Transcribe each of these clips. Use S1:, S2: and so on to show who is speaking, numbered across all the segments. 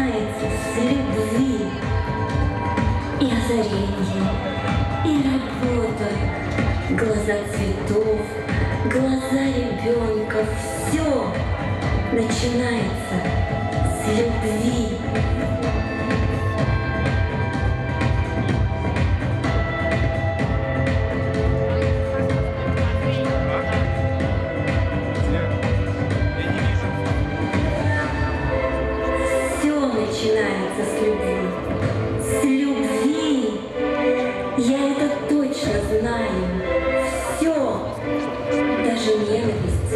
S1: начинается с любви. И озаренье, и работа, глаза цветов, глаза ребенка, все начинается с любви. Начинается с любви. С любви. Я это точно знаю. Все, даже ненависть,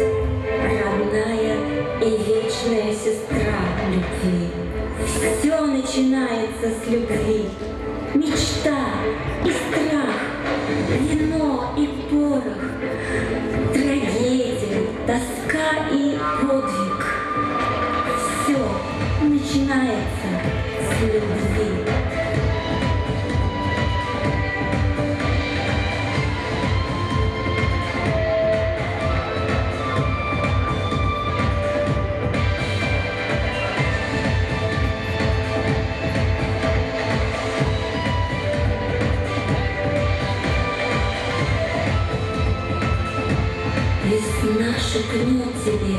S1: родная и вечная сестра любви. Все начинается с любви. Мечта и страх, вино и порох, трагедия, тоска и подвиг. Все начинается с любви. Весна шепнет тебе: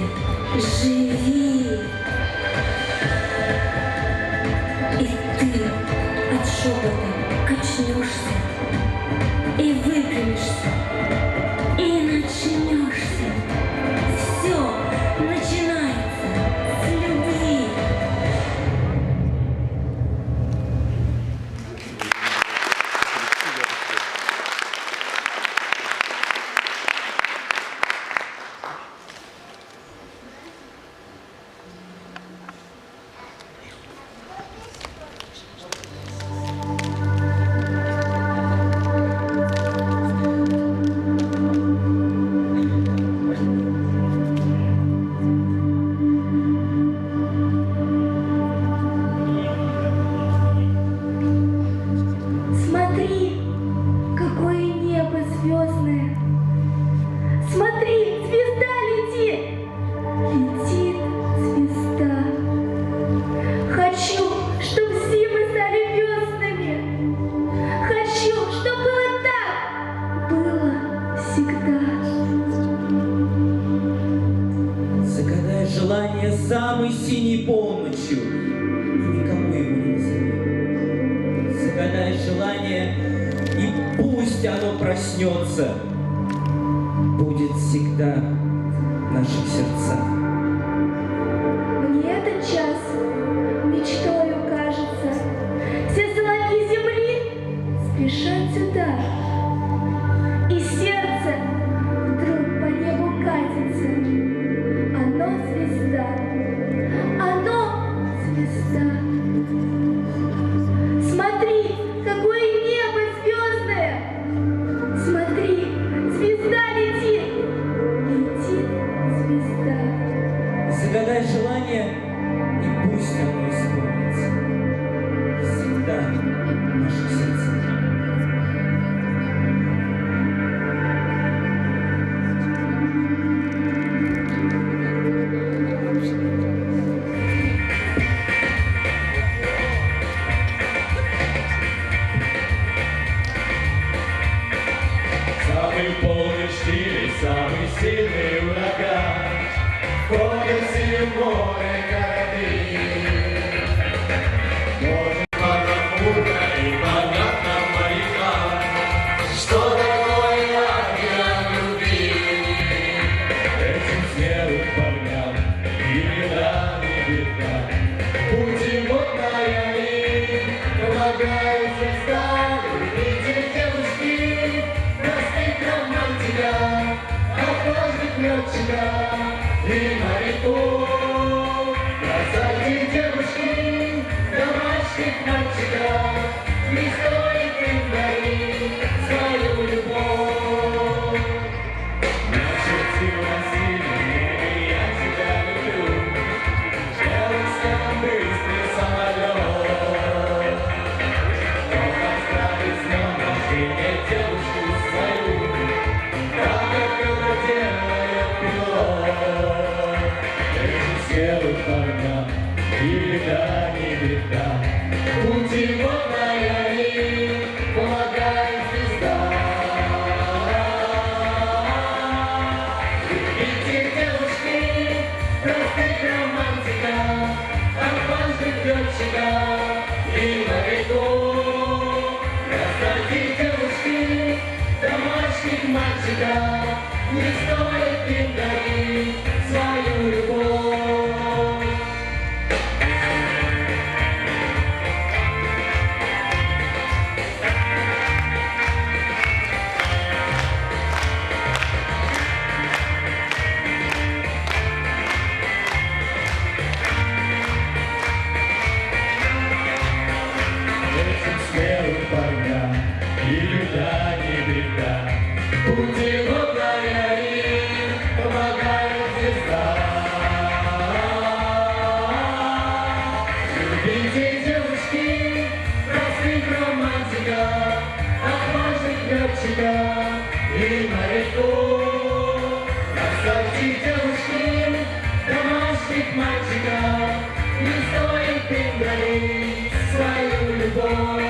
S1: живи. И ты от шепота качнешься и выпрямишься, и начнешься. Все начинается с любви.
S2: Самой синей полночью, и никому его не назови. Загадай желание, и пусть оно проснется, будет всегда в наших сердцах.
S3: Мне этот час мечтою кажется, все соловьи земли спешат сюда, и сердце вдруг по небу катится. Оно звезда, оно звезда. Смотри, какое небо звездное! Смотри, звезда летит, летит звезда.
S4: беда, не беда. Путеводная и помогает звезда. Любите девушки, простых романтика, опасных летчика и моряков. Простых девушки, домашних мальчиков, не стоит им дарить свою любовь. Этим смелым парням и беда, не беда. Путеводная им помогает звезда. Любите девушки, простых романтиков, отважных летчиков и моряков. Оставьте девушки, домашних мальчиков, не стоит им дарить свою любовь.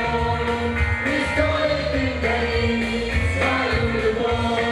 S4: Не стоит им дарить свою любовь.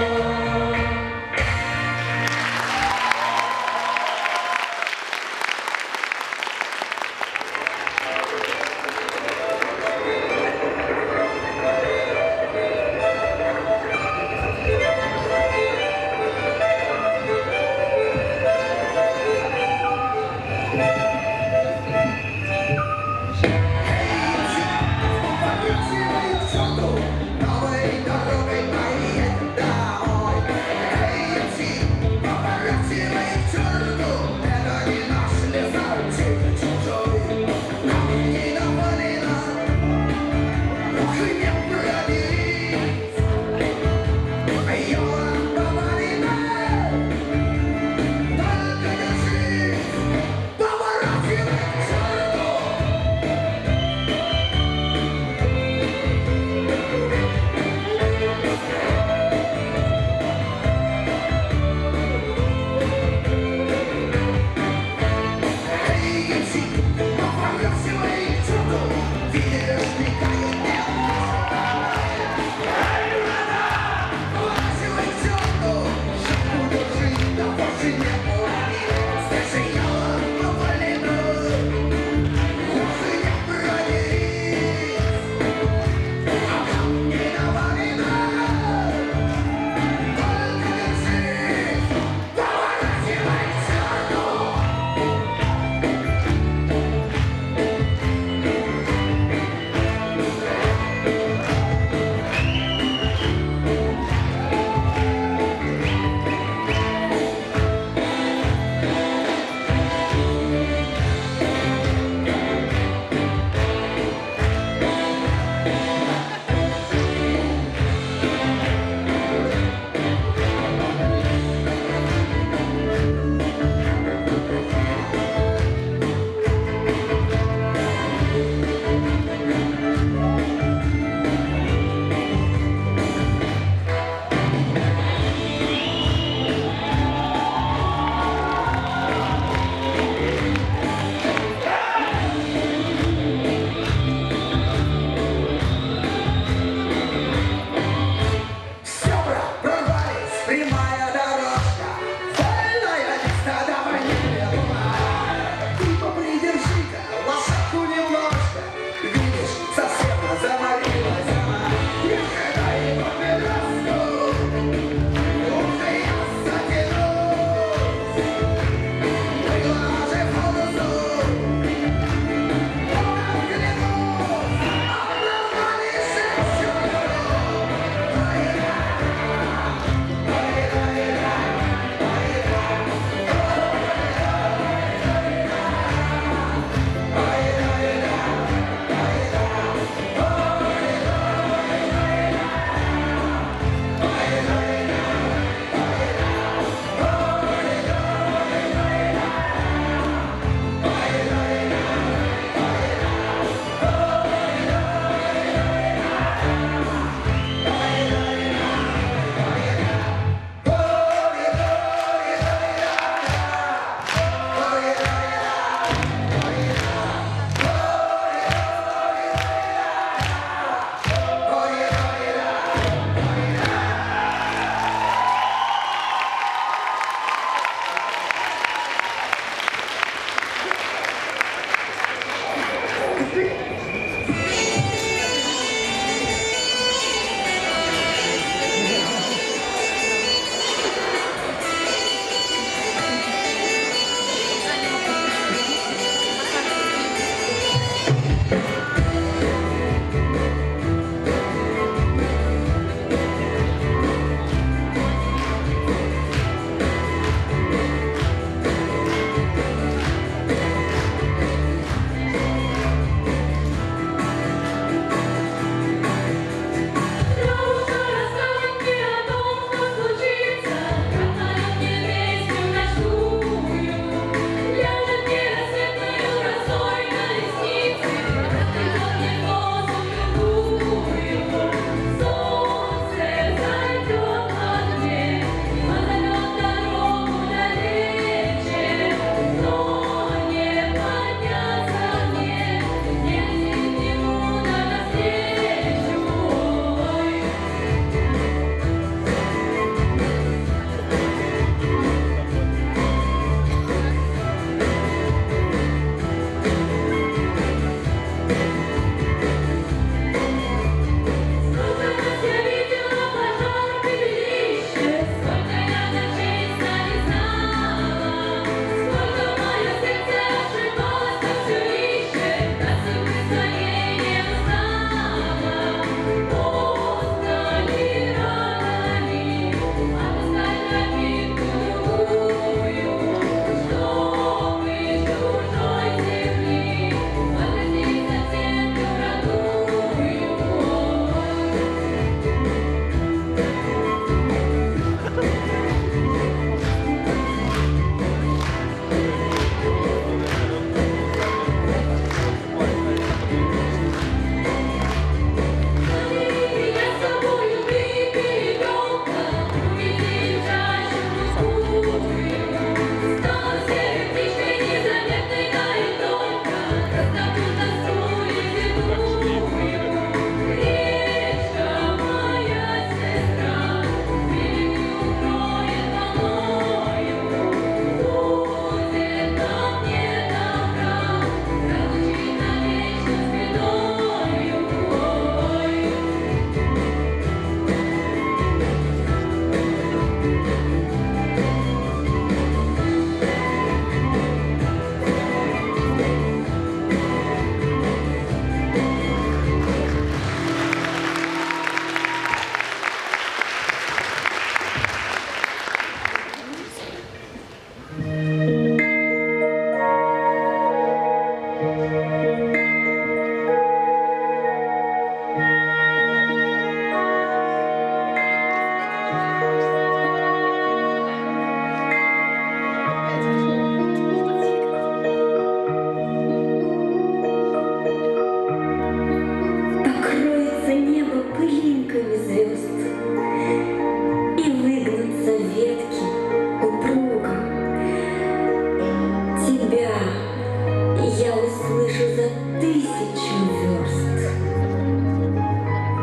S1: 1000 верст.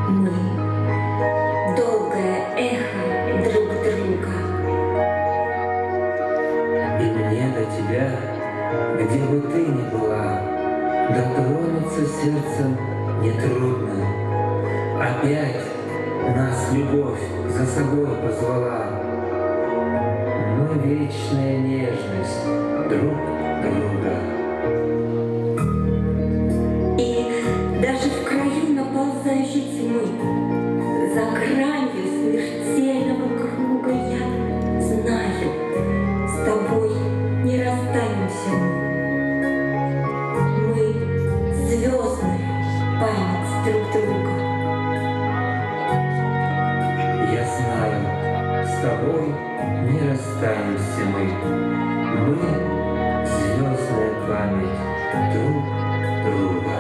S1: Мы — долгое эхо друг друга.
S5: И мне до тебя, где бы ты ни была, дотронуться сердцем нетрудно. Опять нас любовь за собой позвала. Мы вечная нежность друг друга.
S1: И даже в краю наползающей тьмы, за гранью смертельного круга, я знаю, с тобой не расстанемся мы. Мы — звездная память друг друга.
S5: Я знаю, с тобой не расстанемся мы. Мы — звездная память друг друга.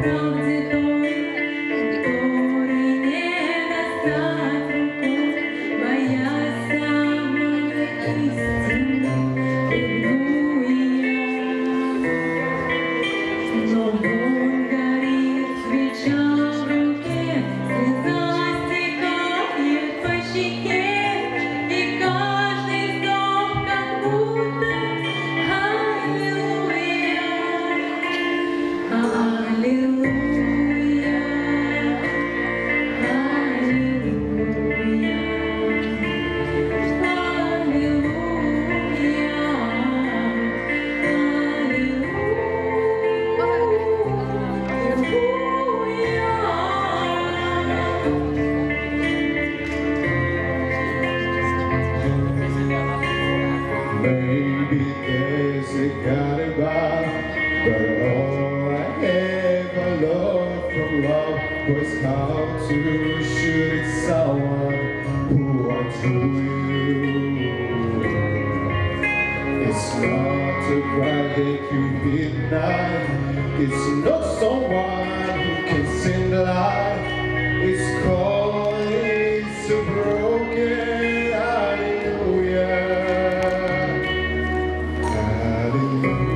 S1: Правде той, которой не достать рукой, боясь самой истины, ревную я. Но вон горит свеча в руке, слеза стекает по щеке, и каждый вздох как будто аллилуйя.
S4: Maybe there's a God above, but all I ever learned from love was how to shoot someone who wants to you. It's not a cry that you hear night. It's not someone who can sing light. It's calling, it's a broken hallelujah.
S1: Hallelujah.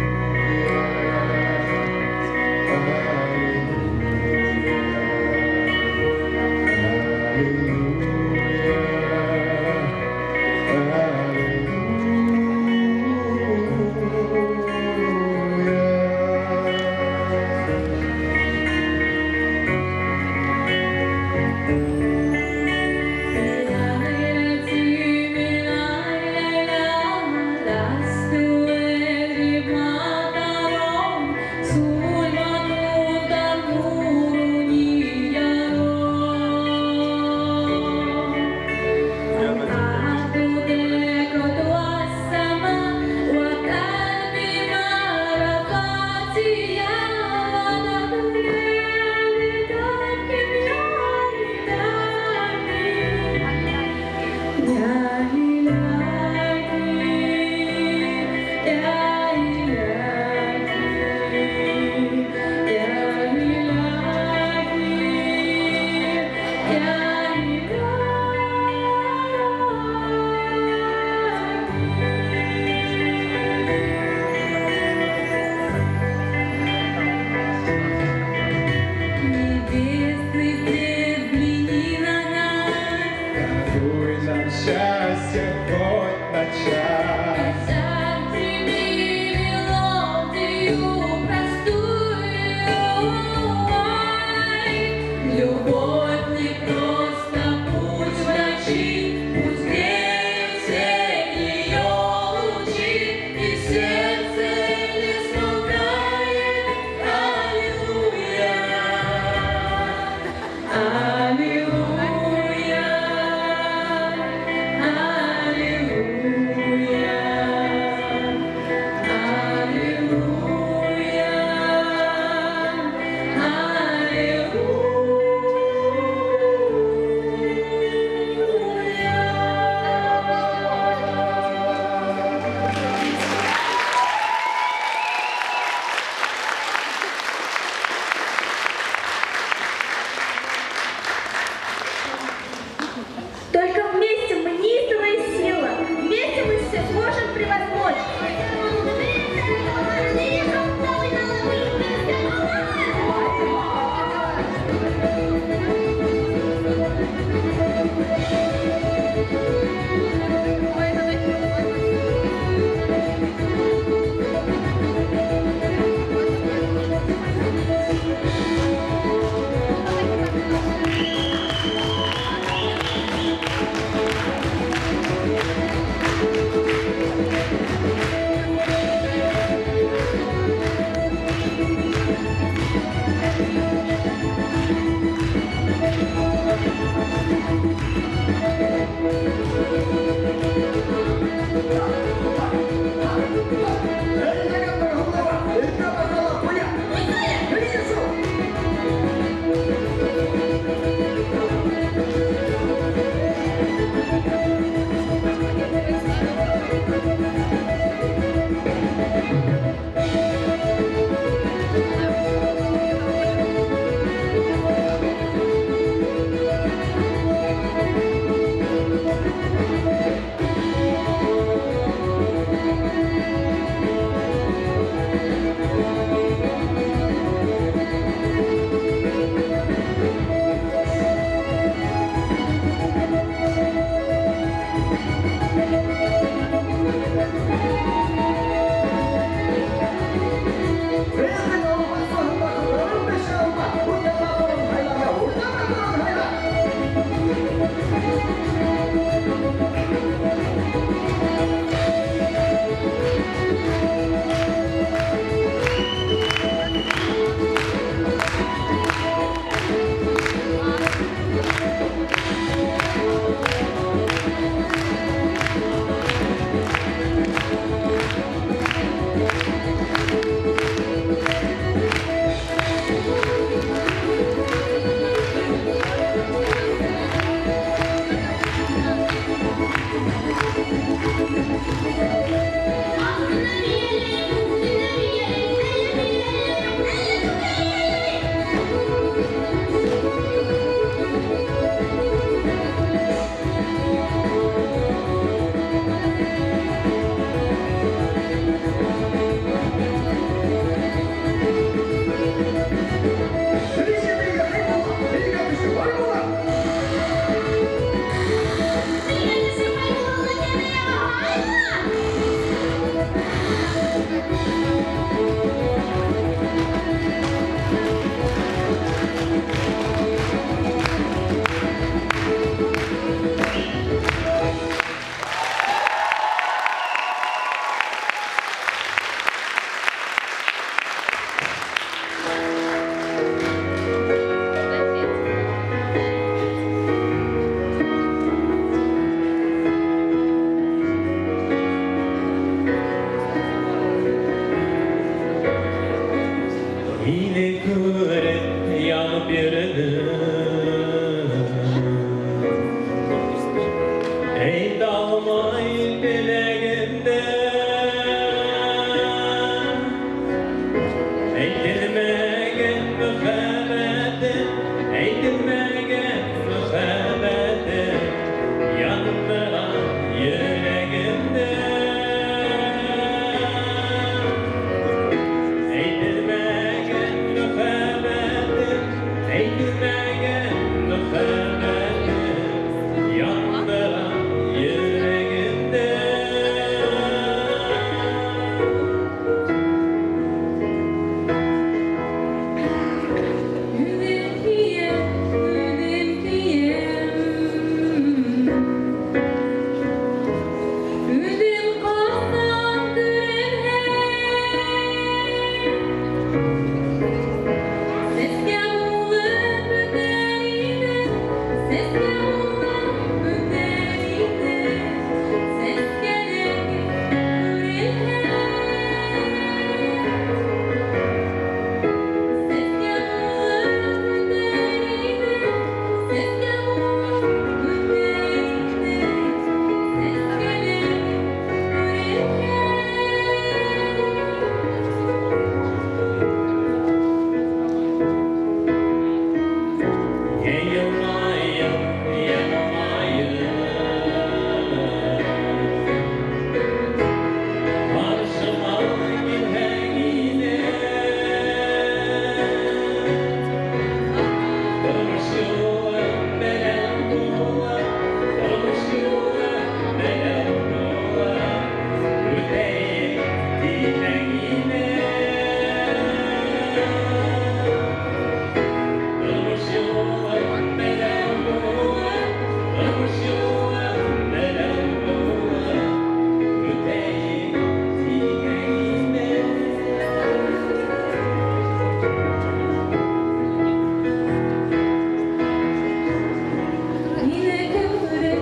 S1: Yine göre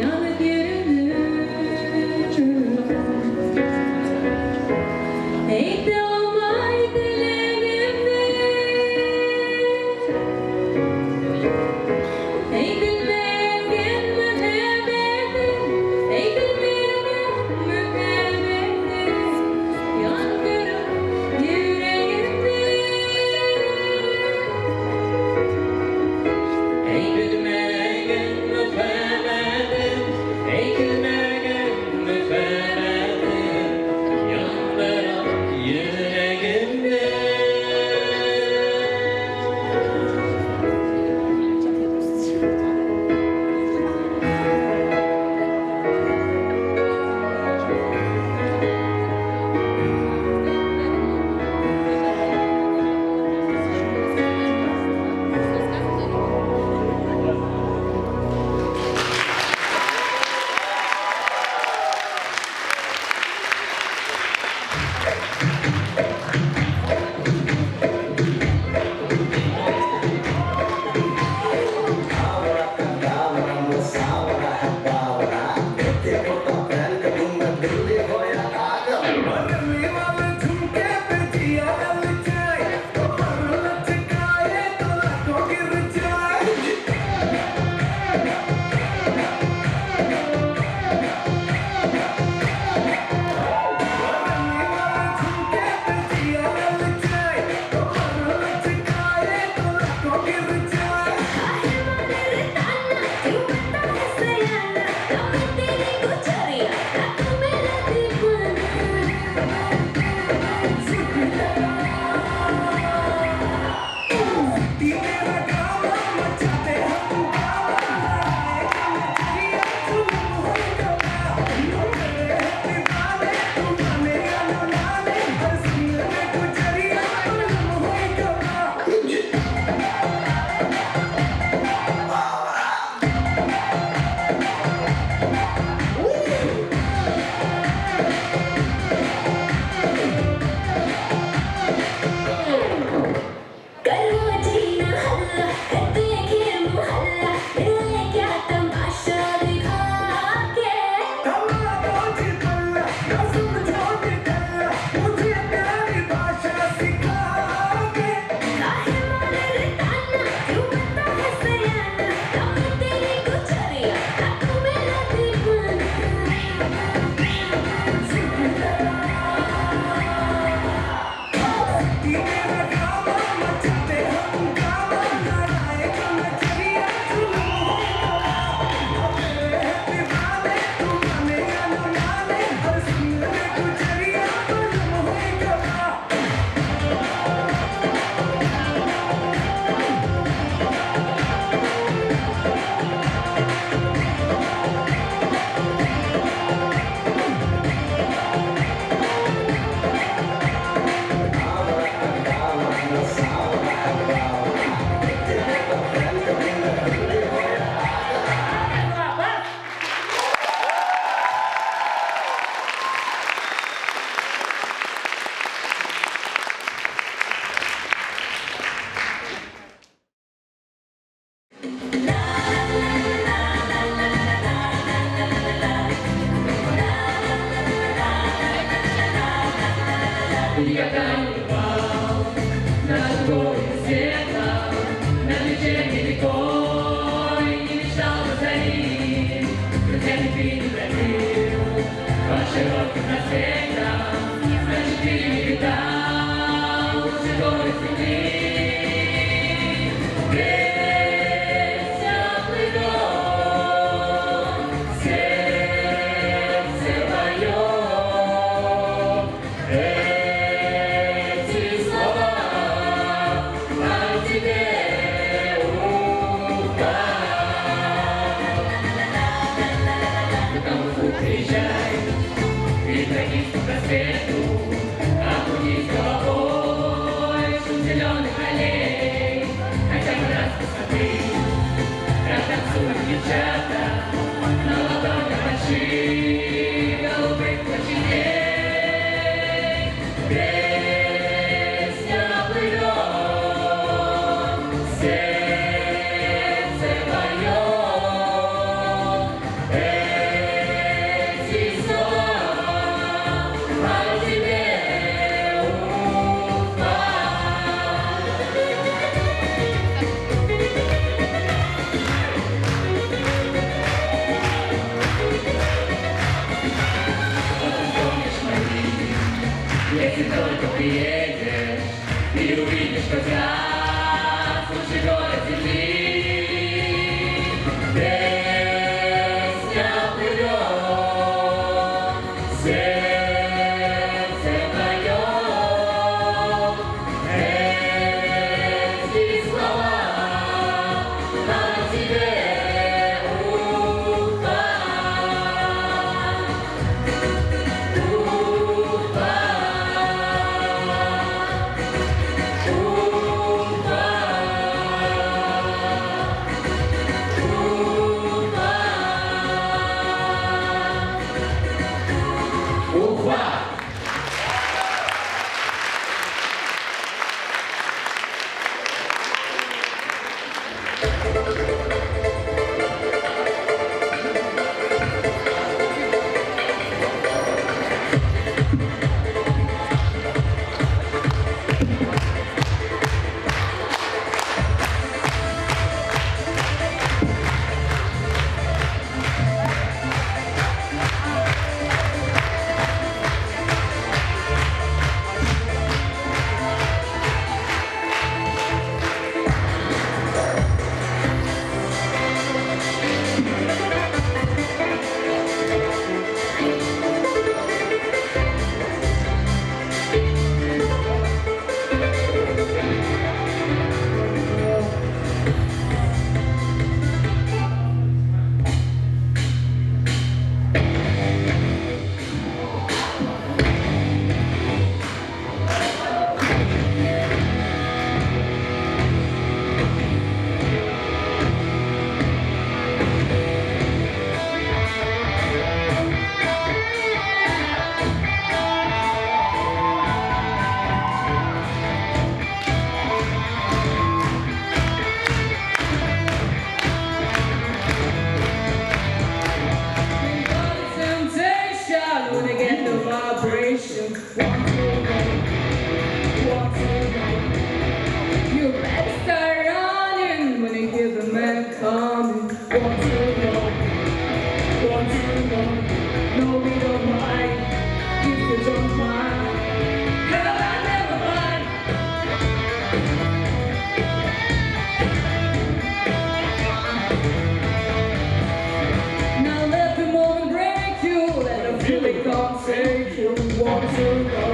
S1: yanık yürünür. Eyde olmay dileğimde. Eydin benim mühebbetim, eydin benim mühebbetim. Yangırım yüreğimde.
S2: Eğilmegen müfemedim, eğilmegen müfemedim, yandıran yüreğimde.
S1: Я танцевал над горем света, над вечерней рекой, не мечтал позади, хотя не предупредил по широким проспектам, значит, ты не видал лучше горы земли. Весь теплый дом, сердце поет. Эти слова о тебе упал. Потому приезжай и пройдись по проспекту.
S2: Песня плывет, сердце поет эти слова о тебе, Уфа. Помнишь мои, если только приедешь и увидишь хотя лучший город земли. Песня плывет, сердце поет эти слова о тебе, Уфа. Уфа! When I get the vibration, want to know. You better start running when you hear the man coming. Want to know. No, we don't mind if you don't mind. Hell, I never mind. Now let the moment break you, let the feeling come take you. Want to know.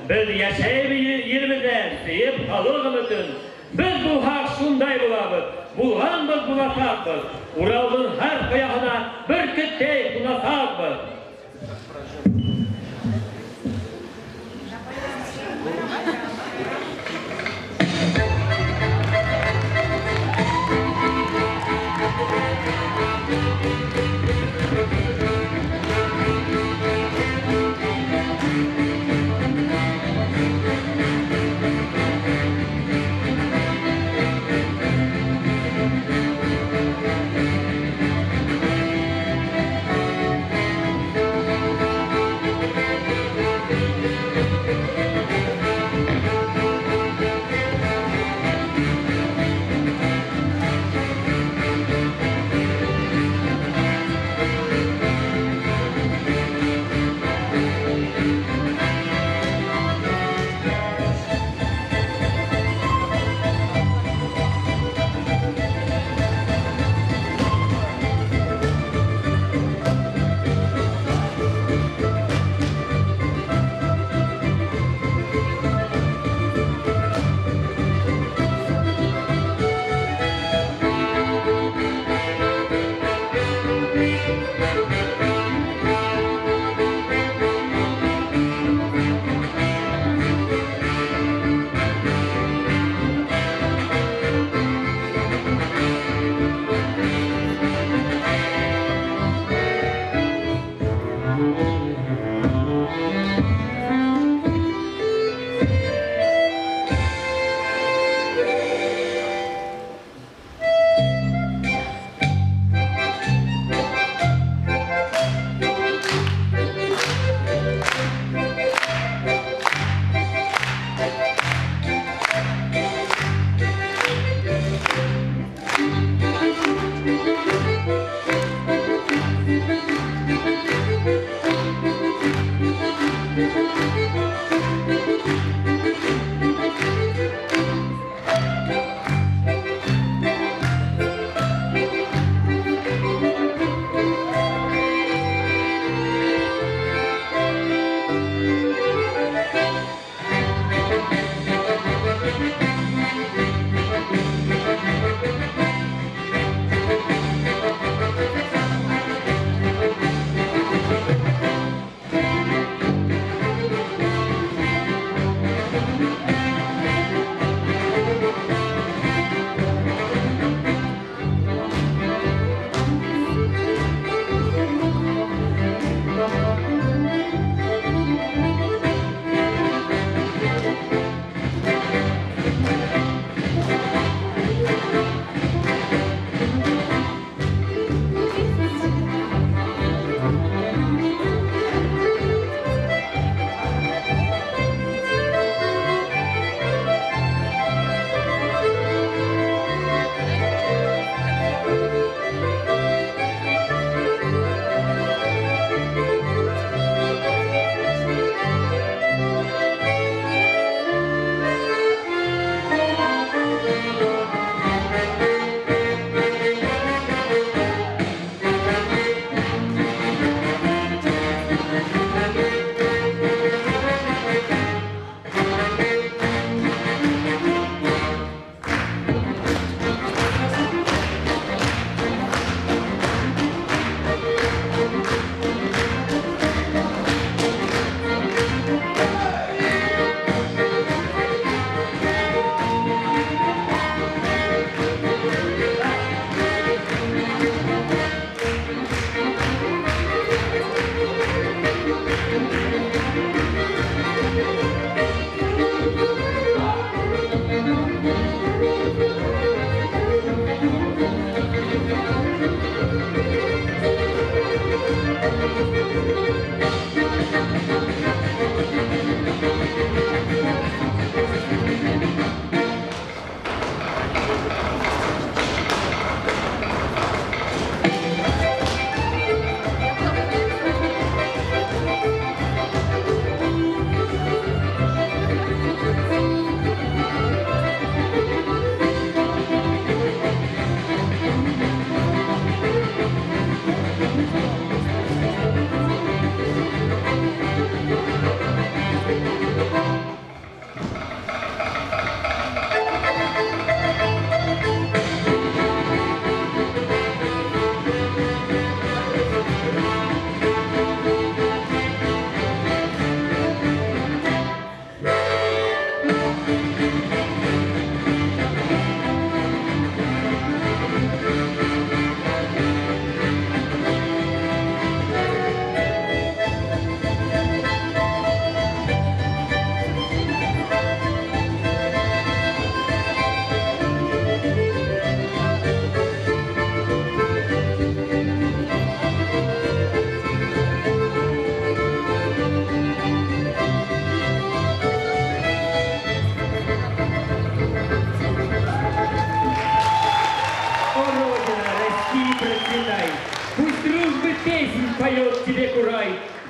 S6: Biz yaşayıp yerimizde seyip kalırgımızın. Biz bu hak şunday bulabız. Bulganbız bulasakbız. Ural'ın her kıyağına bir küttey bulasakbız.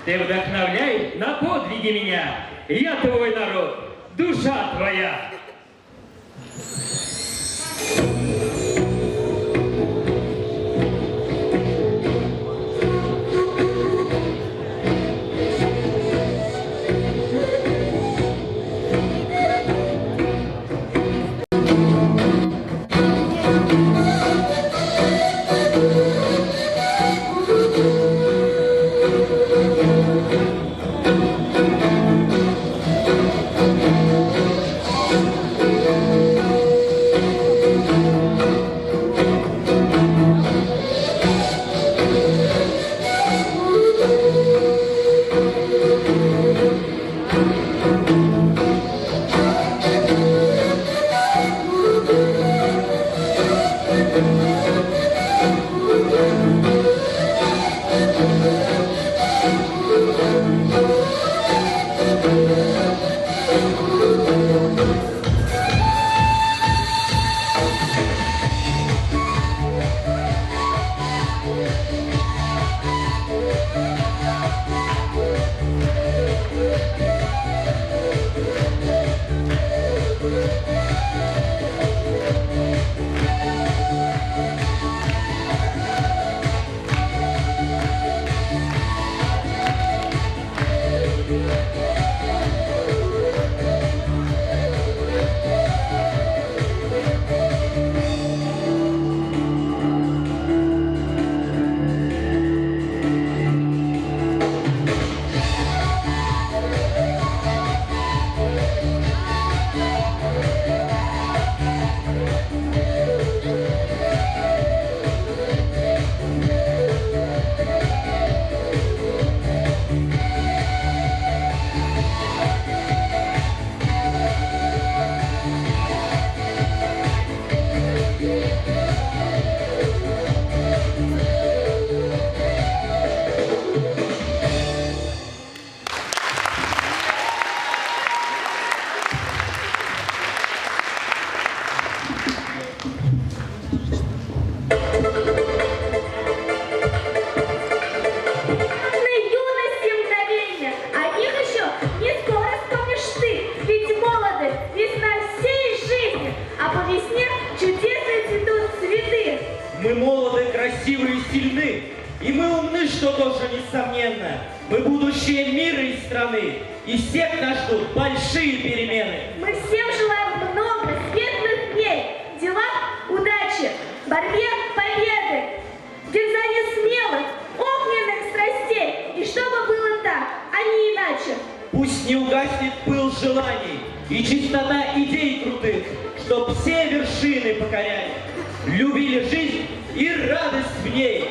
S6: ты вдохновляешь на подвиги меня. Я твой народ, душа твоя.
S7: Мы молоды, красивы и сильны, и мы умны, что тоже несомненно. Мы будущее мира и страны, и всех нас ждут большие перемены.
S3: Мы всем желаем много светлых дней, в делах удачи, в борьбе победы, в дерзании смелых, огненных страстей, и чтобы было так, а не иначе.
S7: Пусть не угаснет пыл желаний и чистота идей крутых, чтоб все вершины покоряли, любили жизнь и радость в ней.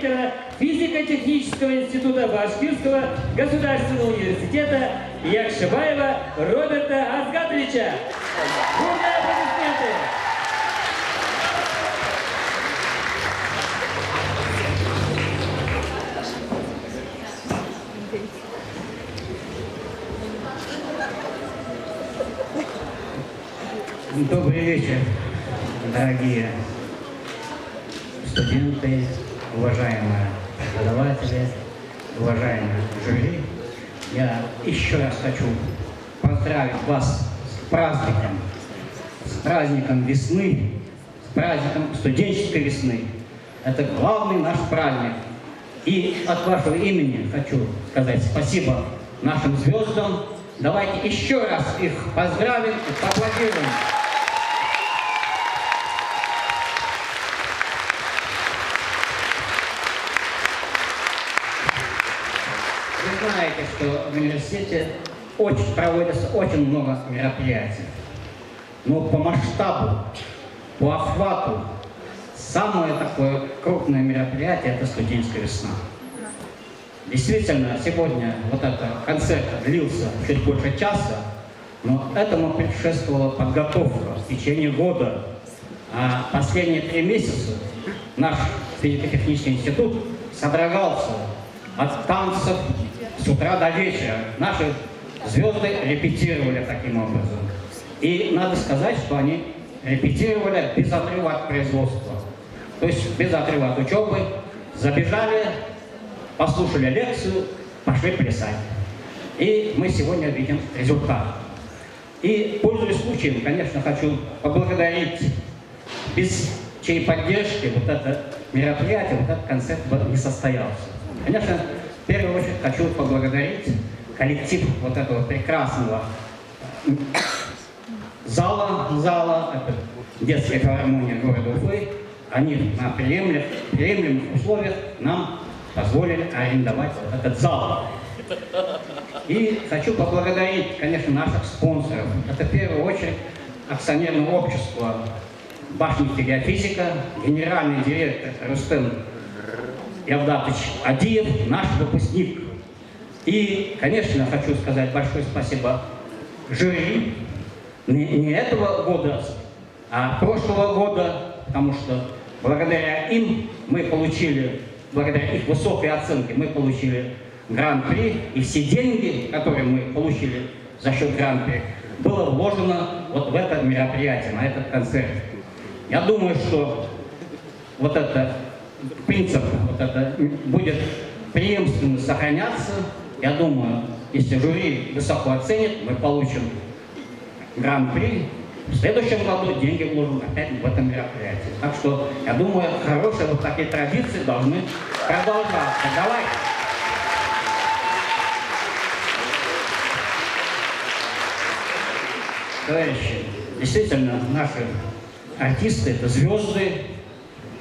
S6: директора физико-технического института Башкирского государственного университета Якшибаева Роберта Азгатовича. Бурные аплодисменты!
S8: Добрый вечер, дорогие студенты, уважаемые преподаватели, уважаемые жюри, я еще раз хочу поздравить вас с праздником весны, с праздником студенческой весны. Это главный наш праздник. И от вашего имени хочу сказать спасибо нашим звездам. Давайте еще раз их поздравим и поаплодируем. Вы знаете, что в университете проводится очень много мероприятий. Но по масштабу, по охвату, самое такое крупное мероприятие – это студенческая весна. Действительно, сегодня вот этот концерт длился чуть больше часа, но этому предшествовала подготовка в течение года. А последние 3 месяца наш физико-технический институт содрогался от танцев с утра до вечера. Наши звезды репетировали таким образом. И надо сказать, что они репетировали без отрыва от производства. То есть без отрыва от учебы. Забежали, послушали лекцию, пошли плясать. И мы сегодня видим результат. И, пользуясь случаем, конечно, хочу поблагодарить, без чьей поддержки вот это мероприятие, вот этот концерт бы не состоялся. Конечно, в первую очередь хочу поблагодарить коллектив вот этого прекрасного зала, это детская филармония города Уфы. Они на приемлемых условиях нам позволили арендовать этот зал. И хочу поблагодарить, конечно, наших спонсоров. Это в первую очередь акционерное общество «Башня геофизика», генеральный директор Рустем Явдатович Адиев, наш выпускник. И, конечно, хочу сказать большое спасибо жюри не этого года, а прошлого года, потому что благодаря им мы получили, благодаря их высокой оценке, мы получили гран-при, и все деньги, которые мы получили за счет гран-при, было вложено вот в это мероприятие, на этот концерт. Я думаю, что вот это принцип вот это будет преемственно сохраняться. Я думаю, если жюри высоко оценит, мы получим гран-при. В следующем году деньги вложим опять в это мероприятие. Так что, я думаю, хорошие вот такие традиции должны продолжаться. Давайте. Товарищи, действительно, наши артисты – это звезды,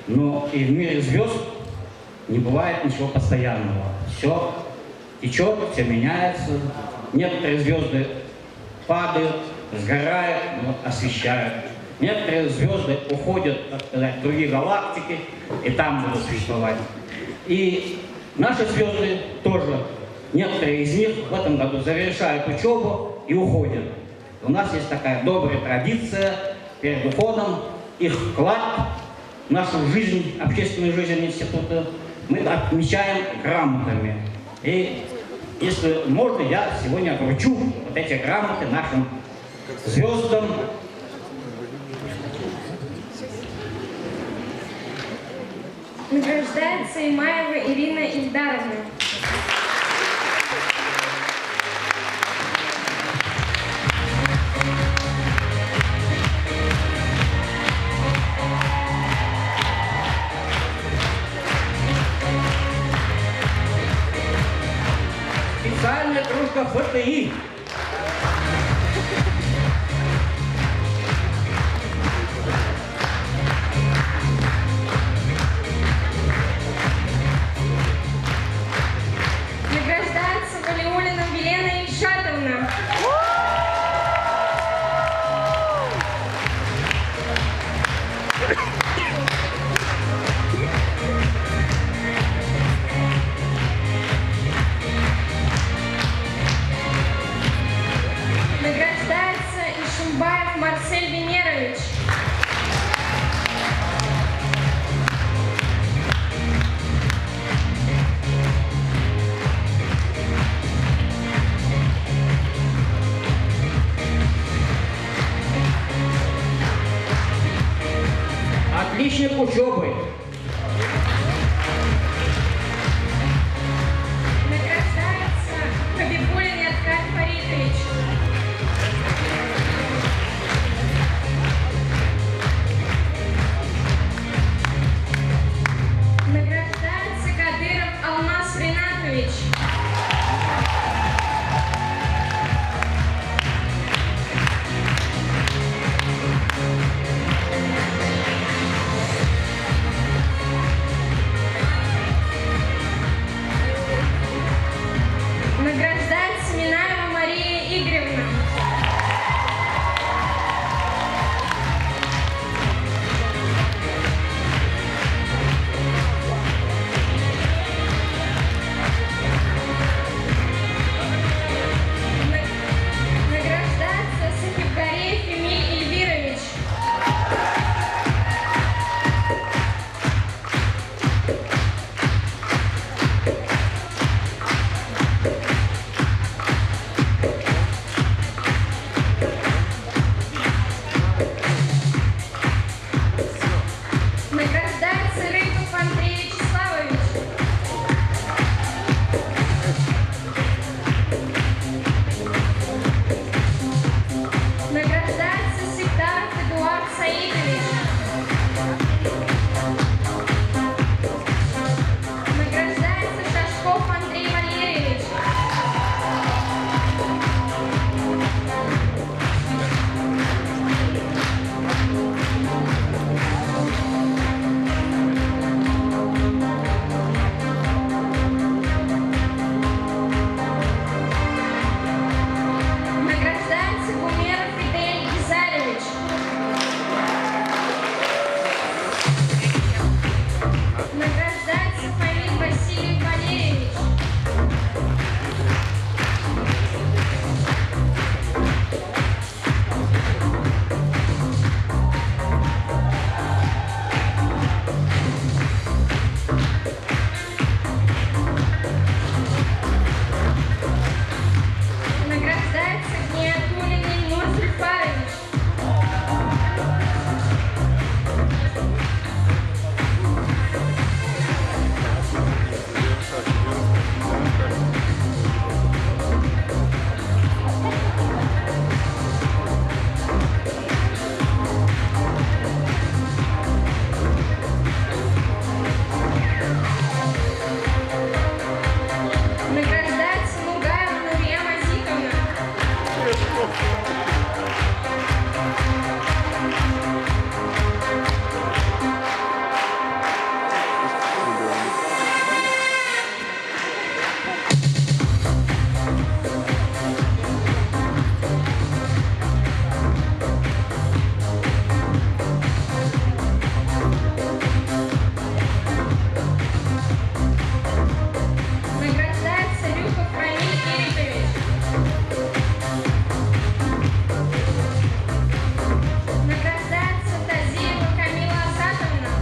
S8: но и в мире звезд не бывает ничего постоянного. Все течет, все меняется. Некоторые звезды падают, сгорают, но освещают. Некоторые звезды уходят, так сказать, в другие галактики, и там будут существовать. И наши звезды тоже, некоторые из них в этом году завершают учебу и уходят. У нас есть такая добрая традиция перед уходом, их вклад в нашу жизнь, общественную жизнь института мы отмечаем грамотами. И если можно, я сегодня вручу вот эти грамоты нашим звездам.
S3: Награждается Имаева Ирина Ильдаровна.
S8: Специальная кружка ФТИ.
S3: Награждается Валиулина Елена Ильшатовна. Награждается Ишимбаев Марсель Венерович.
S8: Отличник учебы.
S2: Награждается Рыков Андрей Вячеславович. Награждается Сектаров Эдуард Саидович. Награждается Шашков Андрей Валерьевич. Награждается Гумеров Фидель Гизаревич. Награждается Фомин Василий Валерьевич. Награждается Гниатуллин Ильнур Зульфарович. Награждается Мугаева Нурия Мазитовна. Награждается Рюков Рамиль Киритович. Награждается Тазиева Камила Азатовна.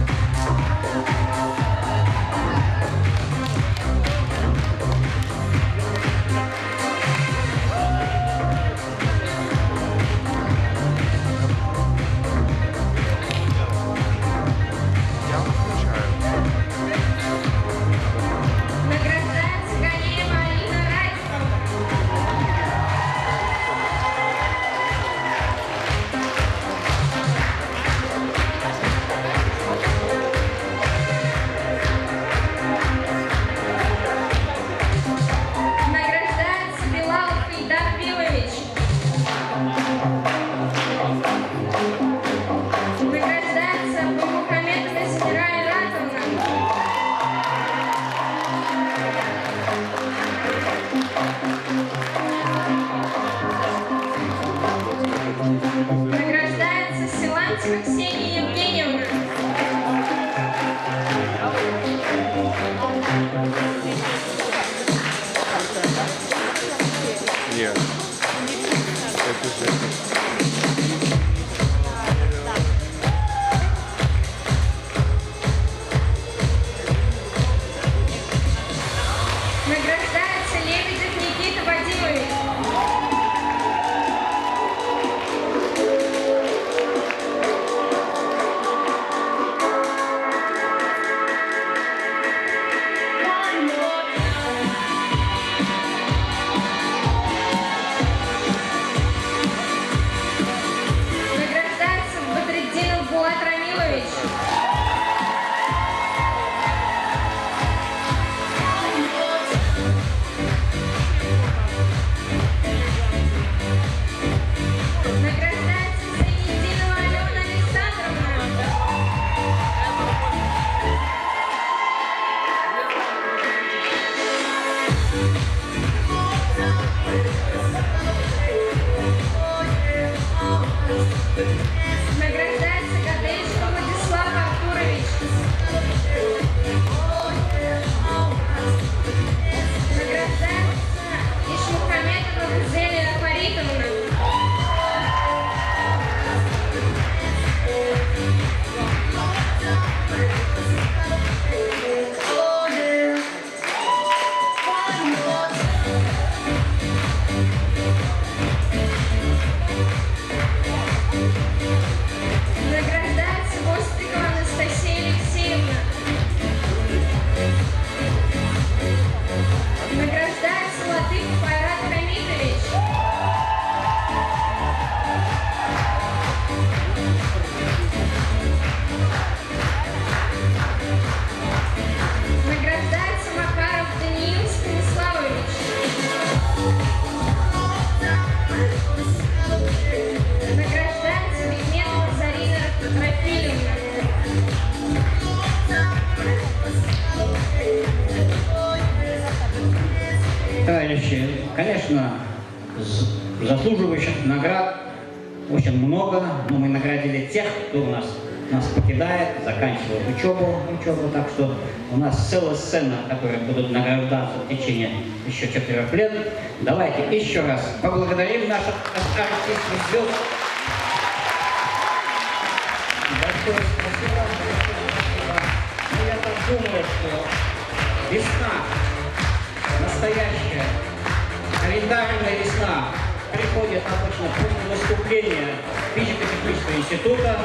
S2: Награждается Галеева Алина Радиковна. Награждается Билалов Ильдар Билович. Награждается Абумухаметова Змира Айратовна. Награждается Силантьева Ксения Евгеньевна.
S9: Нет. Это же...
S2: Награждается Лебедев Никита Вадимович. Награждается Бадретдинов Булат Рамилович. Награждается Зайнетдинова Алена Александровна. Награждается Гадельский Владислав Артурович. Награждается Ишмухаметова Гузелия Фаритовна. Награждается Вострикова Анастасия
S8: конечно, заслуживающих наград очень много, но мы наградили тех, кто нас покидает, заканчивает учебу, так что у нас целая сцена, которые будут награждаться в течение еще 4 лет. Давайте еще раз поблагодарим наших артистов звезд. Большое спасибо. Ну, я так думаю, что весна, настоящая, календарная весна, приходит обычно после наступления физико-технического института.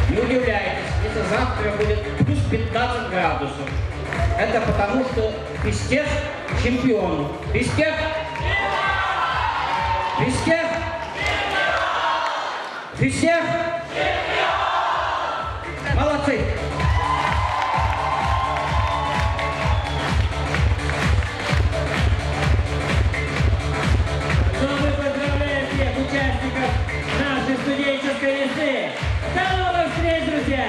S8: Не удивляйтесь, если завтра будет плюс 15 градусов. Это потому, что физтех чемпион. Физтех? Физтех? Физтех? Молодцы!
S6: Но мы поздравляем всех участников нашей студенческой весны. До новых встреч, друзья!